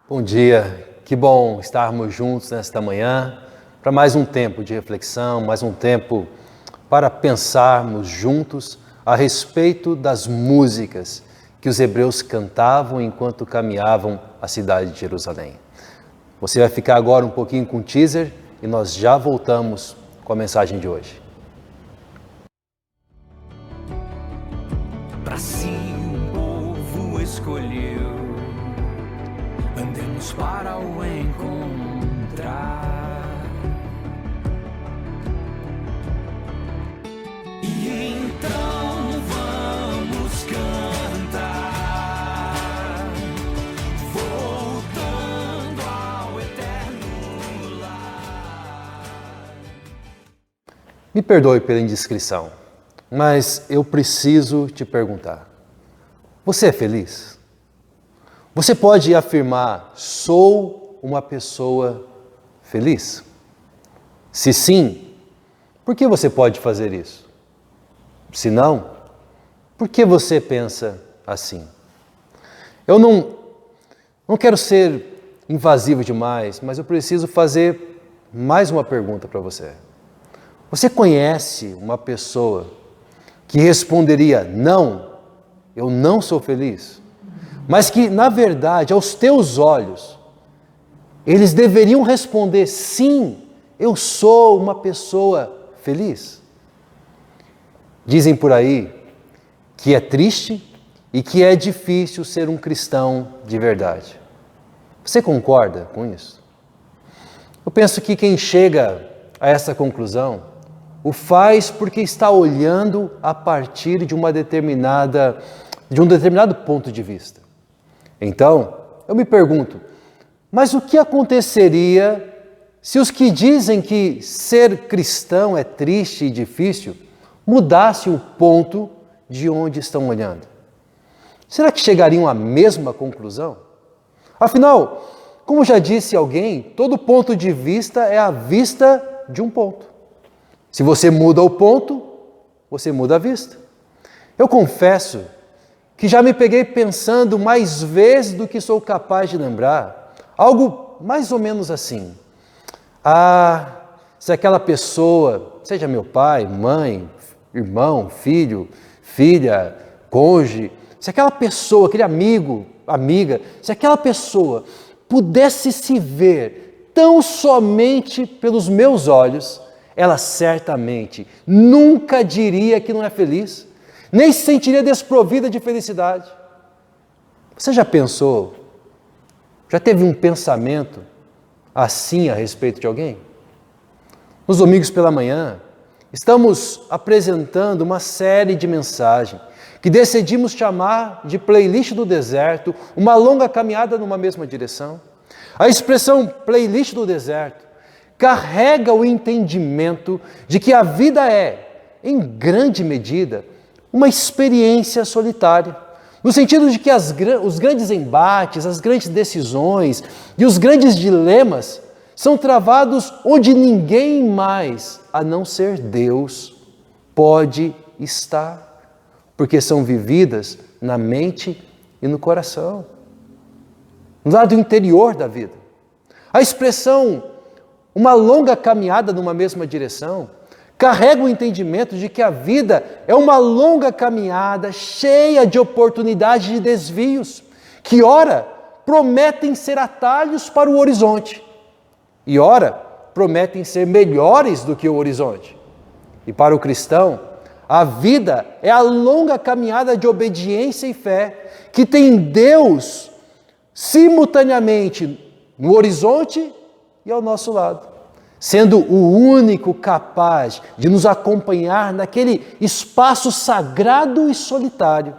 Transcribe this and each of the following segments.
Bom dia, que bom estarmos juntos nesta manhã para mais um tempo de reflexão, mais um tempo para pensarmos juntos a respeito das músicas que os hebreus cantavam enquanto caminhavam à cidade de Jerusalém. Você vai ficar agora um pouquinho com o teaser e nós já voltamos com a mensagem de hoje. Para si um povo escolheu, andemos para o encontrar. E então vamos cantar, voltando ao eterno lar. Me perdoe pela indiscrição, mas eu preciso te perguntar: você é feliz? Você pode afirmar, sou uma pessoa feliz? Se sim, por que você pode fazer isso? Se não, por que você pensa assim? Eu não quero ser invasivo demais, mas eu preciso fazer mais uma pergunta para você. Você conhece uma pessoa que responderia, não, eu não sou feliz? Mas que, na verdade, aos teus olhos, eles deveriam responder, sim, eu sou uma pessoa feliz. Dizem por aí que é triste e que é difícil ser um cristão de verdade. Você concorda com isso? Eu penso que quem chega a essa conclusão o faz porque está olhando a partir de um determinado ponto de vista. Então, eu me pergunto, mas o que aconteceria se os que dizem que ser cristão é triste e difícil mudassem o ponto de onde estão olhando? Será que chegariam à mesma conclusão? Afinal, como já disse alguém, todo ponto de vista é a vista de um ponto. Se você muda o ponto, você muda a vista. Eu confesso que já me peguei pensando mais vezes do que sou capaz de lembrar, algo mais ou menos assim. Se aquela pessoa, seja meu pai, mãe, irmão, filho, filha, cônjuge, se aquela pessoa, aquele amigo, amiga, se aquela pessoa pudesse se ver tão somente pelos meus olhos, ela certamente nunca diria que não é feliz, nem se sentiria desprovida de felicidade. Você já pensou, já teve um pensamento assim a respeito de alguém? Nos domingos pela manhã, estamos apresentando uma série de mensagens que decidimos chamar de playlist do deserto, uma longa caminhada numa mesma direção. A expressão playlist do deserto carrega o entendimento de que a vida é, em grande medida, uma experiência solitária, no sentido de que os grandes embates, as grandes decisões e os grandes dilemas são travados onde ninguém mais, a não ser Deus, pode estar, porque são vividas na mente e no coração, no lado interior da vida. A expressão uma longa caminhada numa mesma direção carrega o entendimento de que a vida é uma longa caminhada cheia de oportunidades de desvios, que ora prometem ser atalhos para o horizonte e ora prometem ser melhores do que o horizonte. E para o cristão, a vida é a longa caminhada de obediência e fé, que tem Deus simultaneamente no horizonte e ao nosso lado, sendo o único capaz de nos acompanhar naquele espaço sagrado e solitário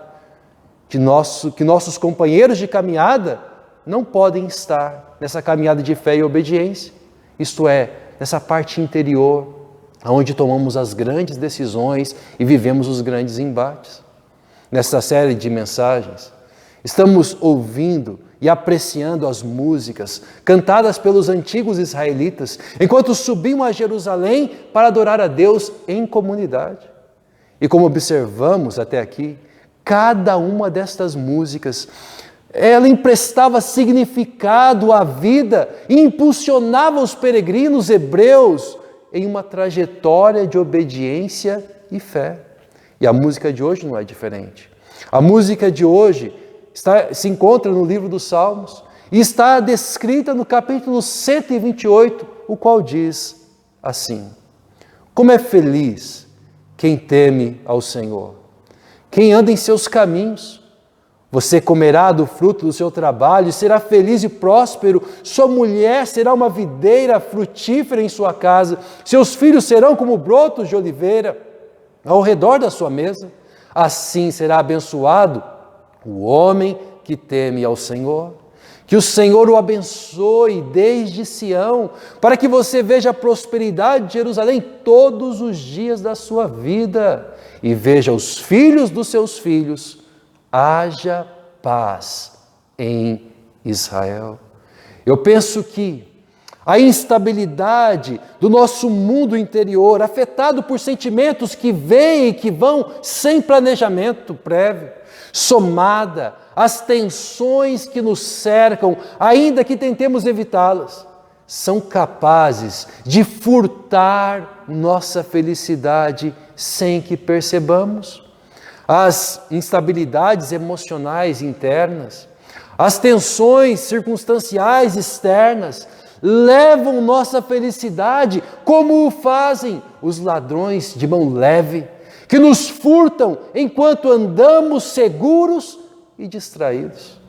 que nossos companheiros de caminhada não podem estar nessa caminhada de fé e obediência, isto é, nessa parte interior, onde tomamos as grandes decisões e vivemos os grandes embates. Nessa série de mensagens, estamos ouvindo e apreciando as músicas cantadas pelos antigos israelitas, enquanto subiam a Jerusalém para adorar a Deus em comunidade. E como observamos até aqui, cada uma destas músicas ela emprestava significado à vida e impulsionava os peregrinos hebreus em uma trajetória de obediência e fé. E a música de hoje não é diferente. A música de hoje se encontra no livro dos Salmos e está descrita no capítulo 128, o qual diz assim: como é feliz quem teme ao Senhor, quem anda em seus caminhos. Você comerá do fruto do seu trabalho e será feliz e próspero. Sua mulher será uma videira frutífera em sua casa. Seus filhos serão como brotos de oliveira ao redor da sua mesa. Assim será abençoado o homem que teme ao Senhor. Que o Senhor o abençoe desde Sião, para que você veja a prosperidade de Jerusalém todos os dias da sua vida e veja os filhos dos seus filhos. Haja paz em Israel. Eu penso que a instabilidade do nosso mundo interior, afetado por sentimentos que vêm e que vão sem planejamento prévio, somada às tensões que nos cercam, ainda que tentemos evitá-las, são capazes de furtar nossa felicidade sem que percebamos. As instabilidades emocionais internas, as tensões circunstanciais externas levam nossa felicidade como o fazem os ladrões de mão leve, que nos furtam enquanto andamos seguros e distraídos.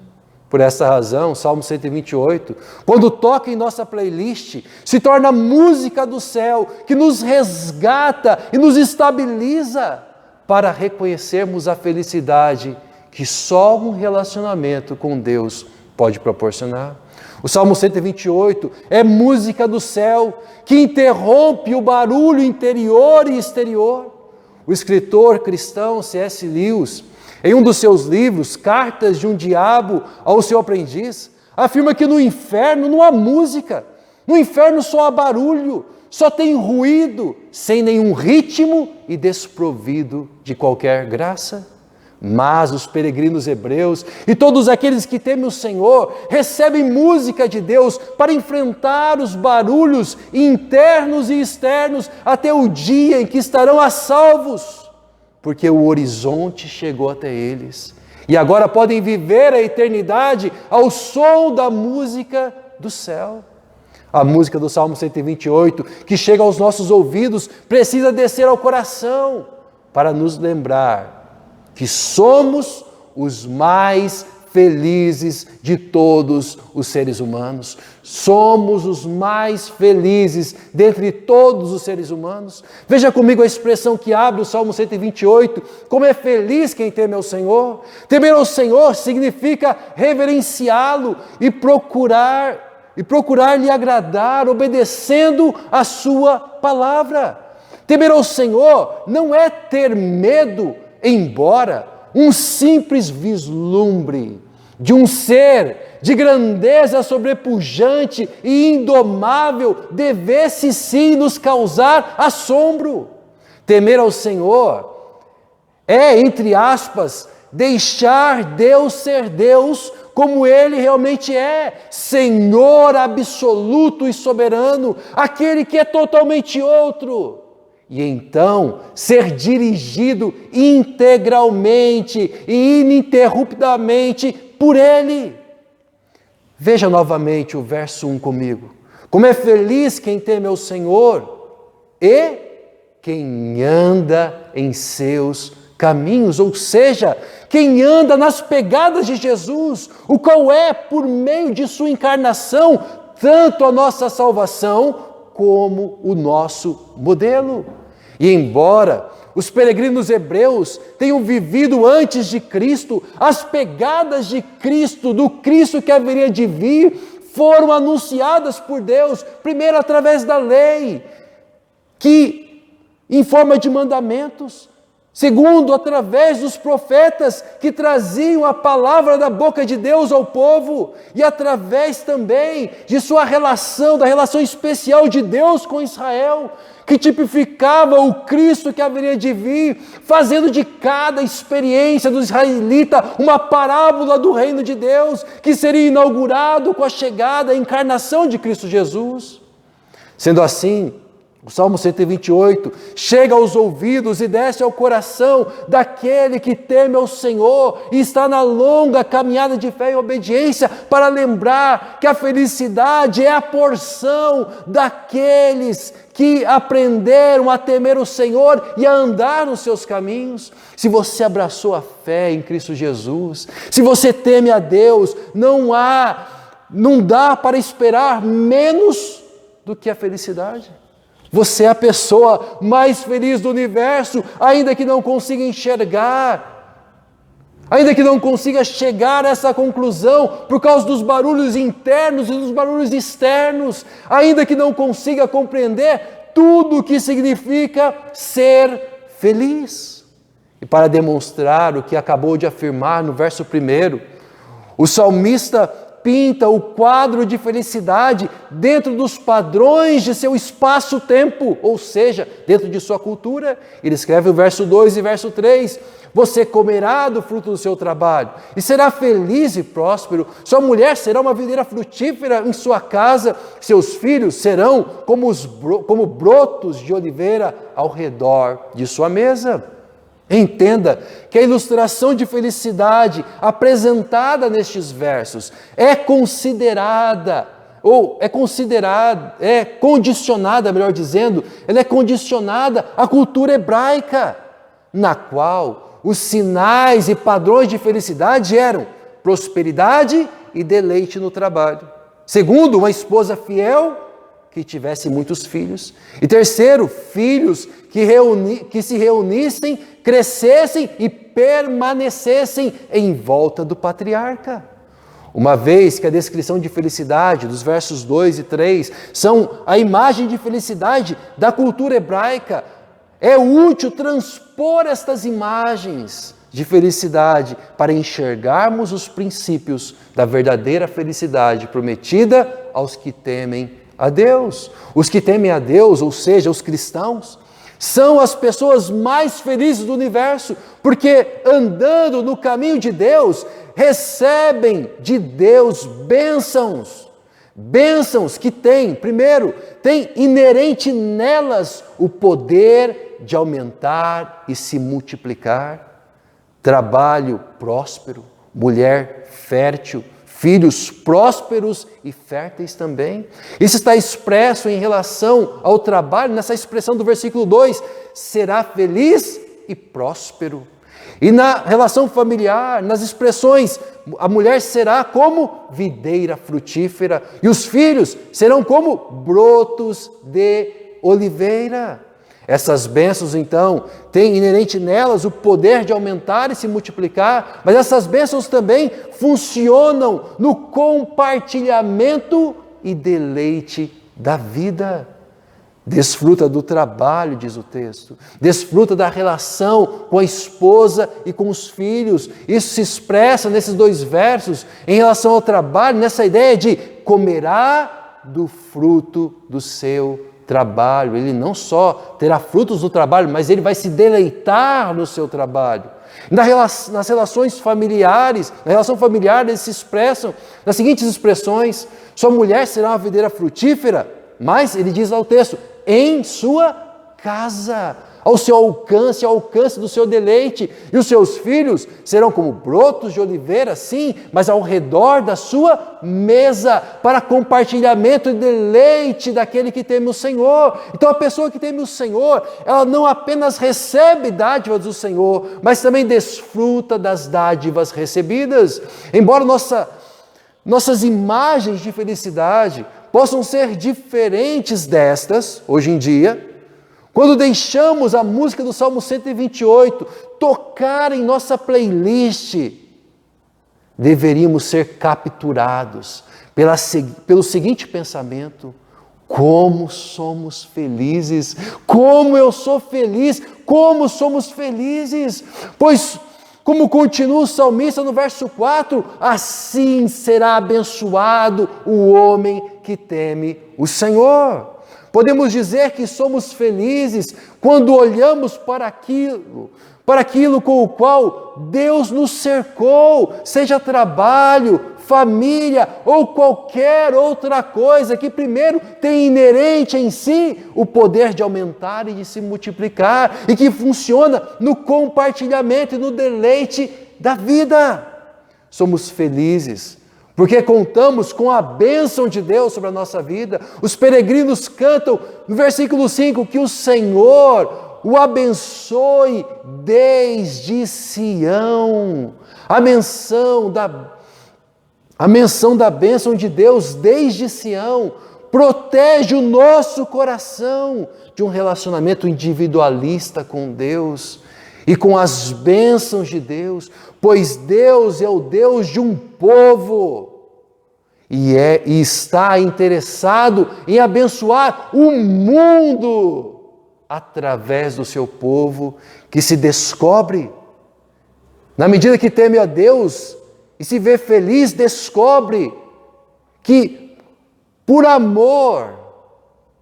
Por essa razão, Salmo 128, quando toca em nossa playlist, se torna música do céu, que nos resgata e nos estabiliza, para reconhecermos a felicidade que só um relacionamento com Deus pode proporcionar. O Salmo 128 é música do céu, que interrompe o barulho interior e exterior. O escritor cristão C.S. Lewis, em um dos seus livros, Cartas de um Diabo ao seu Aprendiz, afirma que no inferno não há música, no inferno só há barulho, só tem ruído, sem nenhum ritmo e desprovido de qualquer graça. Mas os peregrinos hebreus e todos aqueles que temem o Senhor recebem música de Deus para enfrentar os barulhos internos e externos até o dia em que estarão a salvos, porque o horizonte chegou até eles e agora podem viver a eternidade ao som da música do céu. A música do Salmo 128, que chega aos nossos ouvidos, precisa descer ao coração para nos lembrar que somos os mais felizes de todos os seres humanos. Somos os mais felizes dentre todos os seres humanos. Veja comigo a expressão que abre o Salmo 128. Como é feliz quem teme ao Senhor. Temer ao Senhor significa reverenciá-lo e procurar lhe agradar, obedecendo a sua palavra. Temer ao Senhor não é ter medo, embora um simples vislumbre de um ser de grandeza sobrepujante e indomável devesse sim nos causar assombro. Temer ao Senhor é, entre aspas, deixar Deus ser Deus como Ele realmente é, Senhor absoluto e soberano, aquele que é totalmente outro. E então ser dirigido integralmente e ininterruptamente por Ele. Veja novamente o verso 1 comigo. Como é feliz quem teme ao Senhor e quem anda em seus caminhos, ou seja, quem anda nas pegadas de Jesus, o qual é, por meio de sua encarnação, tanto a nossa salvação como o nosso modelo. E embora os peregrinos hebreus tenham vivido antes de Cristo, as pegadas de Cristo, do Cristo que haveria de vir, foram anunciadas por Deus, primeiro através da lei, que em forma de mandamentos, Segundo, através dos profetas que traziam a palavra da boca de Deus ao povo, e através também de sua relação, da relação especial de Deus com Israel, que tipificava o Cristo que haveria de vir, fazendo de cada experiência do israelita uma parábola do reino de Deus, que seria inaugurado com a chegada, a encarnação de Cristo Jesus. Sendo assim, o Salmo 128 chega aos ouvidos e desce ao coração daquele que teme ao Senhor e está na longa caminhada de fé e obediência, para lembrar que a felicidade é a porção daqueles que aprenderam a temer o Senhor e a andar nos seus caminhos. Se você abraçou a fé em Cristo Jesus, se você teme a Deus, não dá para esperar menos do que a felicidade. Você é a pessoa mais feliz do universo, ainda que não consiga enxergar, ainda que não consiga chegar a essa conclusão por causa dos barulhos internos e dos barulhos externos, ainda que não consiga compreender tudo o que significa ser feliz. E para demonstrar o que acabou de afirmar no verso 1, o salmista pinta o quadro de felicidade dentro dos padrões de seu espaço-tempo, ou seja, dentro de sua cultura. Ele escreve o verso 2 e verso 3, você comerá do fruto do seu trabalho e será feliz e próspero, sua mulher será uma videira frutífera em sua casa, seus filhos serão como brotos de oliveira ao redor de sua mesa. Entenda que a ilustração de felicidade apresentada nestes versos é condicionada, melhor dizendo, ela é condicionada à cultura hebraica, na qual os sinais e padrões de felicidade eram prosperidade e deleite no trabalho. Segundo, uma esposa fiel que tivesse muitos filhos. E terceiro, filhos que se reunissem, crescessem e permanecessem em volta do patriarca. Uma vez que a descrição de felicidade dos versos 2 e 3 são a imagem de felicidade da cultura hebraica, é útil transpor estas imagens de felicidade para enxergarmos os princípios da verdadeira felicidade prometida aos que temem a Deus. Os que temem a Deus, ou seja, os cristãos, são as pessoas mais felizes do universo, porque andando no caminho de Deus, recebem de Deus bênçãos que têm, primeiro, tem inerente nelas o poder de aumentar e se multiplicar, trabalho próspero, mulher fértil, filhos prósperos e férteis também. Isso está expresso em relação ao trabalho, nessa expressão do versículo 2, será feliz e próspero. E na relação familiar, nas expressões, a mulher será como videira frutífera e os filhos serão como brotos de oliveira. Essas bênçãos, então, têm inerente nelas o poder de aumentar e se multiplicar, mas essas bênçãos também funcionam no compartilhamento e deleite da vida. Desfruta do trabalho, diz o texto, desfruta da relação com a esposa e com os filhos. Isso se expressa nesses dois versos em relação ao trabalho, nessa ideia de comerá do fruto do seu trabalho. Ele não só terá frutos do trabalho, mas ele vai se deleitar no seu trabalho. Nas relações familiares, na relação familiar, eles se expressam nas seguintes expressões: sua mulher será uma videira frutífera, mas, ele diz ao texto, em sua casa, ao seu alcance, ao alcance do seu deleite, e os seus filhos serão como brotos de oliveira, sim, mas ao redor da sua mesa, para compartilhamento e deleite daquele que teme o Senhor. Então a pessoa que teme o Senhor, ela não apenas recebe dádivas do Senhor, mas também desfruta das dádivas recebidas. Embora nossas imagens de felicidade possam ser diferentes destas, hoje em dia, quando deixamos a música do Salmo 128 tocar em nossa playlist, deveríamos ser capturados pelo seguinte pensamento: Como somos felizes, como eu sou feliz, como somos felizes, pois, como continua o salmista no verso 4, assim será abençoado o homem que teme o Senhor. Podemos dizer que somos felizes quando olhamos para aquilo com o qual Deus nos cercou, seja trabalho, família ou qualquer outra coisa que primeiro tem inerente em si o poder de aumentar e de se multiplicar e que funciona no compartilhamento e no deleite da vida. Somos felizes porque contamos com a bênção de Deus sobre a nossa vida. Os peregrinos cantam no versículo 5 que o Senhor o abençoe desde Sião. A menção da bênção de Deus desde Sião protege o nosso coração de um relacionamento individualista com Deus e com as bênçãos de Deus, pois Deus é o Deus de um povo e está interessado em abençoar o mundo através do seu povo que se descobre. Na medida que teme a Deus e se vê feliz, descobre que, por amor,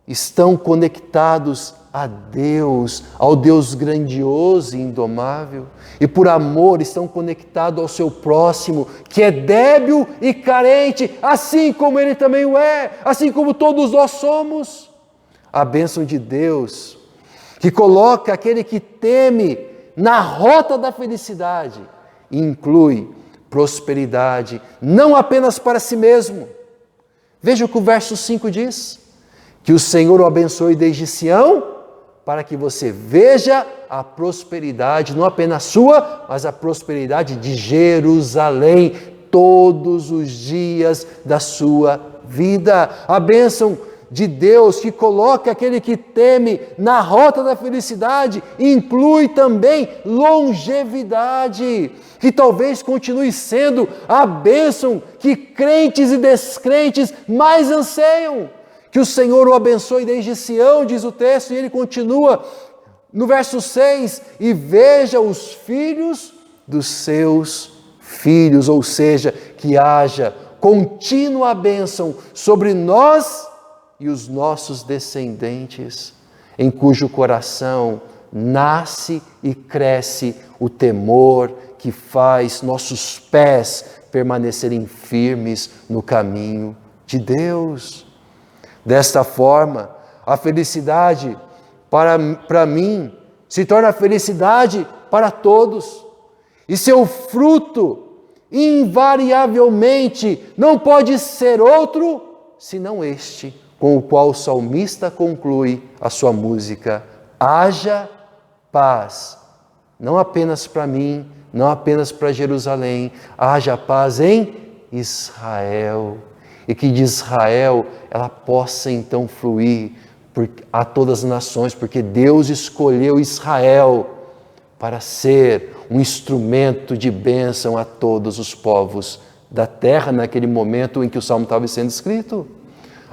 estão conectados a Deus, ao Deus grandioso e indomável, e por amor estão conectados ao seu próximo, que é débil e carente, assim como ele também o é, assim como todos nós somos. A bênção de Deus, que coloca aquele que teme na rota da felicidade, inclui prosperidade, não apenas para si mesmo. Veja o que o verso 5 diz: que o Senhor o abençoe desde Sião, para que você veja a prosperidade, não apenas sua, mas a prosperidade de Jerusalém, todos os dias da sua vida. A bênção de Deus que coloca aquele que teme na rota da felicidade, inclui também longevidade, que talvez continue sendo a bênção que crentes e descrentes mais anseiam. Que o Senhor o abençoe desde Sião, diz o texto, e ele continua no verso 6, e veja os filhos dos seus filhos, ou seja, que haja contínua bênção sobre nós e os nossos descendentes, em cujo coração nasce e cresce o temor que faz nossos pés permanecerem firmes no caminho de Deus. Desta forma, a felicidade para mim se torna felicidade para todos, e seu fruto invariavelmente não pode ser outro senão este, com o qual o salmista conclui a sua música: haja paz, não apenas para mim, não apenas para Jerusalém, haja paz em Israel, e que de Israel ela possa então fluir a todas as nações, porque Deus escolheu Israel para ser um instrumento de bênção a todos os povos da terra, naquele momento em que o Salmo estava sendo escrito.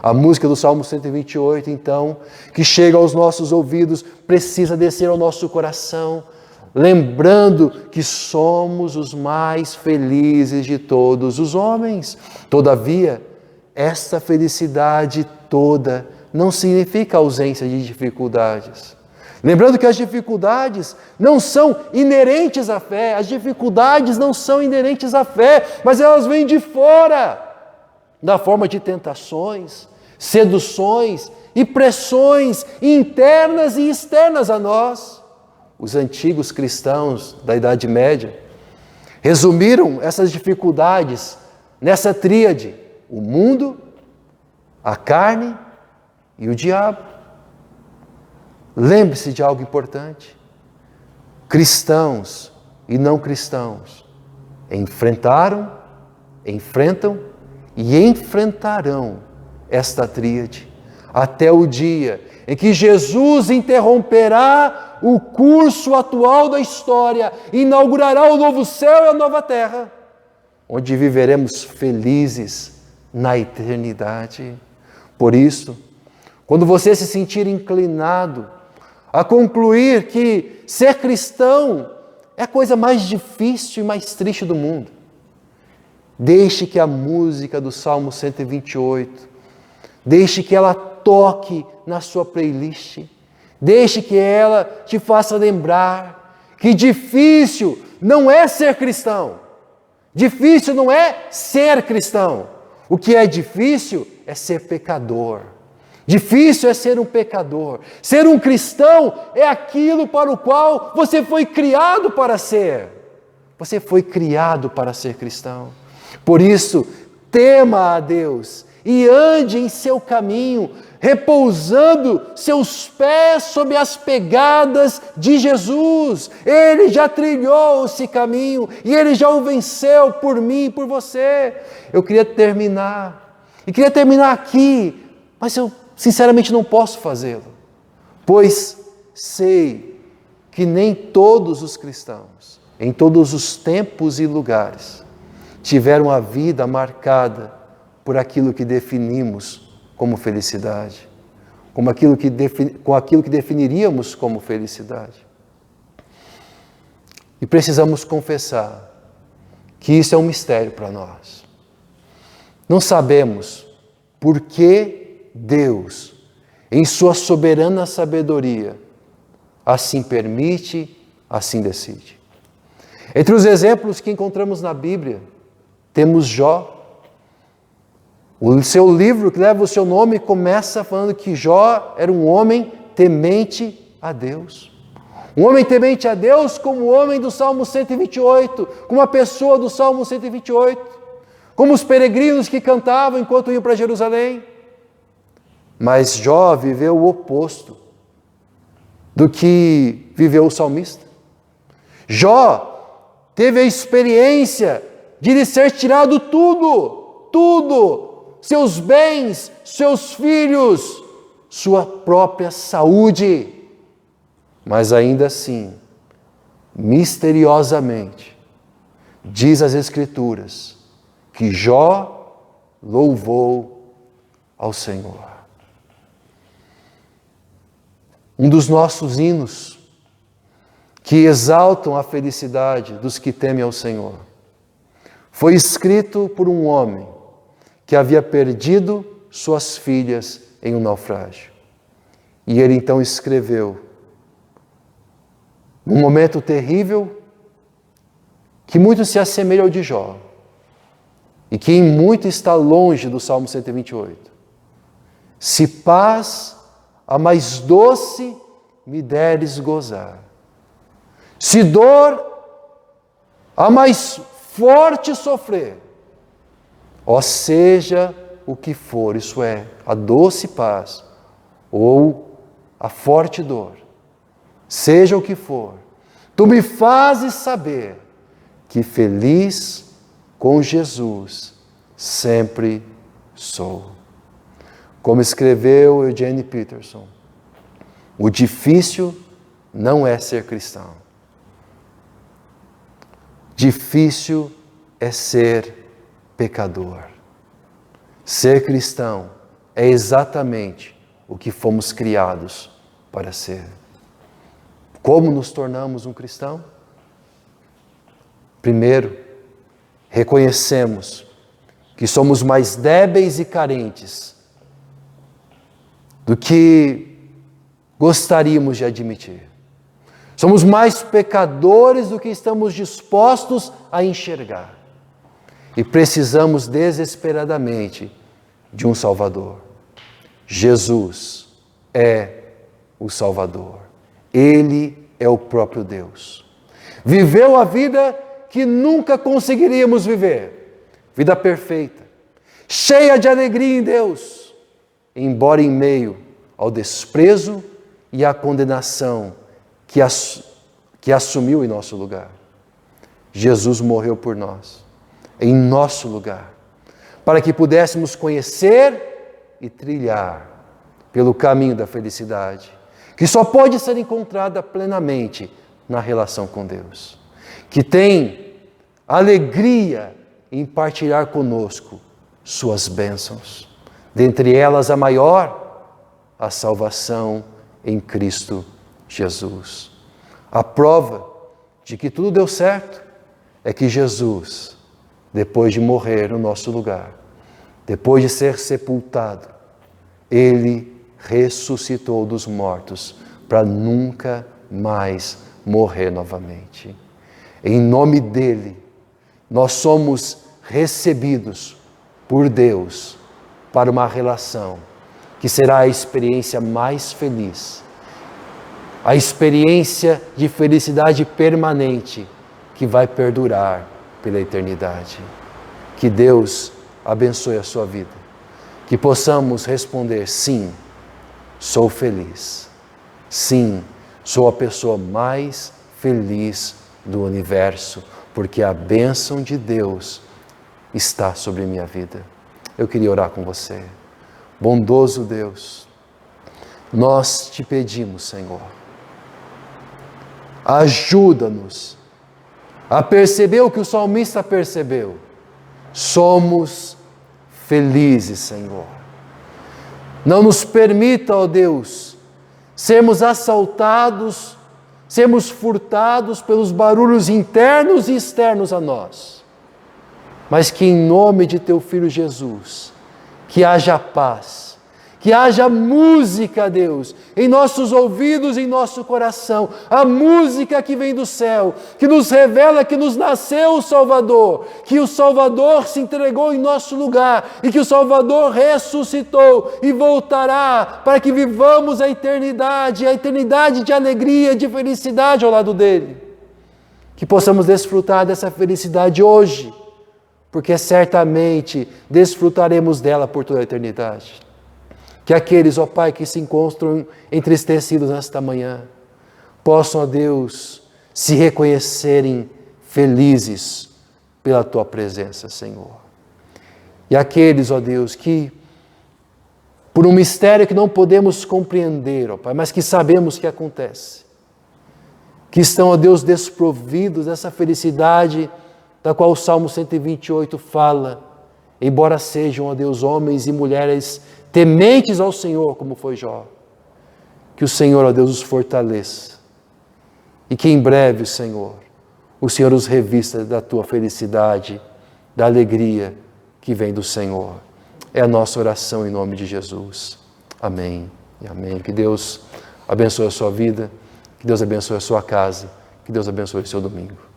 A música do Salmo 128, então, que chega aos nossos ouvidos, precisa descer ao nosso coração, lembrando que somos os mais felizes de todos os homens. Todavia, esta felicidade toda não significa ausência de dificuldades. Lembrando que as dificuldades não são inerentes à fé, as dificuldades não são inerentes à fé, mas elas vêm de fora, na forma de tentações, seduções e pressões internas e externas a nós. Os antigos cristãos da Idade Média resumiram essas dificuldades nessa tríade: o mundo, a carne e o diabo. Lembre-se de algo importante: cristãos e não cristãos enfrentam e enfrentarão esta tríade até o dia em que Jesus interromperá o curso atual da história, inaugurará o novo céu e a nova terra, onde viveremos felizes na eternidade. Por isso, Quando você se sentir inclinado a concluir que ser cristão é a coisa mais difícil e mais triste do mundo, deixe que a música do Salmo 128, deixe que ela toque na sua playlist, deixe que ela te faça lembrar que difícil não é ser cristão, difícil não é ser cristão, o que é difícil é ser pecador. Difícil é ser um pecador. Ser um cristão é aquilo para o qual você foi criado para ser. Você foi criado para ser cristão. Por isso, tema a Deus e ande em seu caminho, repousando seus pés sob as pegadas de Jesus. Ele já trilhou esse caminho e Ele já o venceu por mim e por você. Eu queria terminar, e queria terminar aqui, mas eu sinceramente não posso fazê-lo, pois sei que nem todos os cristãos, em todos os tempos e lugares, tiveram a vida marcada por aquilo que definimos como felicidade, com aquilo que definiríamos como felicidade. E precisamos confessar que isso é um mistério para nós. Não sabemos por que Deus, em sua soberana sabedoria, assim permite, assim decide. Entre os exemplos que encontramos na Bíblia, temos Jó. O seu livro, que leva o seu nome, começa falando que Jó era um homem temente a Deus. Um homem temente a Deus como o homem do Salmo 128, como a pessoa do Salmo 128, como os peregrinos que cantavam enquanto iam para Jerusalém. Mas Jó viveu o oposto do que viveu o salmista. Jó teve a experiência de lhe ser tirado tudo, seus bens, seus filhos, sua própria saúde. Mas ainda assim, misteriosamente, diz as Escrituras que Jó louvou ao Senhor. Um dos nossos hinos que exaltam a felicidade dos que temem ao Senhor foi escrito por um homem que havia perdido suas filhas em um naufrágio. E ele então escreveu, num momento terrível, que muito se assemelha ao de Jó, e que em muito está longe do Salmo 128. Se paz a mais doce me deres gozar, se dor a mais forte sofrer, ó seja o que for, isso é, a doce paz ou a forte dor, seja o que for, tu me fazes saber que feliz com Jesus sempre sou. Como escreveu Eugene Peterson, o difícil não é ser cristão. Difícil é ser pecador. Ser cristão é exatamente o que fomos criados para ser. Como nos tornamos um cristão? Primeiro, reconhecemos que somos mais débeis e carentes do que gostaríamos de admitir. Somos mais pecadores do que estamos dispostos a enxergar. E precisamos desesperadamente de um Salvador. Jesus é o Salvador. Ele é o próprio Deus. Viveu a vida que nunca conseguiríamos viver. Vida perfeita, cheia de alegria em Deus, embora em meio ao desprezo e à condenação que assumiu em nosso lugar. Jesus morreu por nós, em nosso lugar, para que pudéssemos conhecer e trilhar pelo caminho da felicidade, que só pode ser encontrada plenamente na relação com Deus, que tem alegria em partilhar conosco suas bênçãos. Dentre elas, a maior, a salvação em Cristo Jesus. A prova de que tudo deu certo é que Jesus, depois de morrer no nosso lugar, depois de ser sepultado, Ele ressuscitou dos mortos para nunca mais morrer novamente. Em nome dEle, nós somos recebidos por Deus para uma relação que será a experiência mais feliz, a experiência de felicidade permanente que vai perdurar pela eternidade. Que Deus abençoe a sua vida, que possamos responder: sim, sou feliz. Sim, sou a pessoa mais feliz do universo, porque a bênção de Deus está sobre minha vida. Eu queria orar com você. Bondoso Deus, nós te pedimos, Senhor, ajuda-nos a perceber o que o salmista percebeu. Somos felizes, Senhor. Não nos permita, ó Deus, sermos assaltados, sermos furtados pelos barulhos internos e externos a nós. Mas que em nome de Teu Filho Jesus, que haja paz, que haja música, Deus, em nossos ouvidos, em nosso coração, a música que vem do céu, que nos revela que nos nasceu o Salvador, que o Salvador se entregou em nosso lugar e que o Salvador ressuscitou e voltará para que vivamos a eternidade de alegria, de felicidade ao lado dele. Que possamos desfrutar dessa felicidade hoje, porque certamente desfrutaremos dela por toda a eternidade. Que aqueles, ó Pai, que se encontram entristecidos nesta manhã, possam, ó Deus, se reconhecerem felizes pela Tua presença, Senhor. E aqueles, ó Deus, que por um mistério que não podemos compreender, ó Pai, mas que sabemos que acontece, que estão, ó Deus, desprovidos dessa felicidade da qual o Salmo 128 fala, embora sejam, ó Deus, homens e mulheres tementes ao Senhor, como foi Jó. Que o Senhor, ó Deus, os fortaleça. E que em breve, Senhor, o Senhor os revista da Tua felicidade, da alegria que vem do Senhor. É a nossa oração em nome de Jesus. Amém e amém. Que Deus abençoe a sua vida, que Deus abençoe a sua casa, que Deus abençoe o seu domingo.